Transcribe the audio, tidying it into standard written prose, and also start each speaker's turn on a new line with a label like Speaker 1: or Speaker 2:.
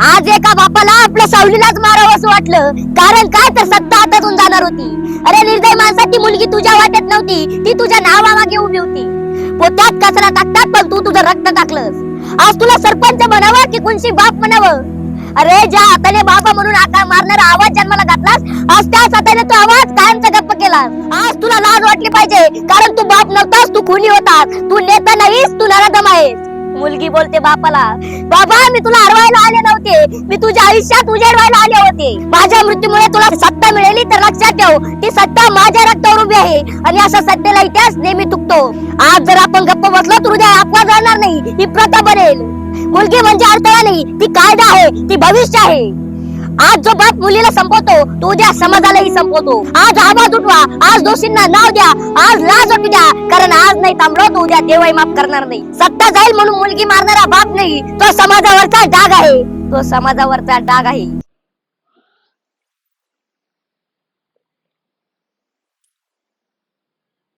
Speaker 1: आज एका बापाला आपल्या सावलीलाच मारावं असं वाटलं, कारण काय तर सत्ता हातातून जाणार होती. अरे निर्दय माणसाची मुलगी तुझ्या वाट्यात नव्हती, ती तुझ्या नावामागे उभी होती. पोत्यात कचरा टाकतात पण तू तुझं रक्त टाकलंस. आज तुला सरपंच म्हणावं की कुणशी बाप म्हणावं? अरे ज्या हाताने बाबा म्हणून आकार मारणारा आवाज जन्माला घातलास, आज त्याच हाताने तो आवाज कायमचा गप्प केलास. आज तुला लाज वाटली पाहिजे, कारण तू बाप नव्हतास, तू खुनी होतास. तू नेता नाहीस, तू नराधम आहेस. मुलगी बोलते बापाला, बाबा मी तुला हरवायला आले नव्हते, मी तुझ्या आयुष्यात उजेडवायला आले होते. माझ्या मृत्यूमुळे तुला सत्ता मिळाली तर लक्षात ठेव, ती सत्ता माझ्या रक्तावर उभी आहे आणि असा सत्तेला इतिहास नेहमी चुकतो. आज जर आपण गप्प बसलो तर उद्या अपवाद राहणार नाही, ही प्रथा बनेल. मुलगी म्हणजे अडथळा नाही, ती कायदा आहे, ती भविष्य आहे. आज जो बाप मुलीला संपवतो तो उद्या समाजालाही संपवतो. आज आवाज उठवा, आज दोषींना नाव द्या, आज लाज वाटू द्या, कारण आज नाही थांबलो तो उद्या देवही माफ करणार नाही. सत्ता जाईल म्हणून मुलगी मारणारा बाप नाही, तो समाजावरचा डाग आहे, तो समाजावरचा डाग आहे.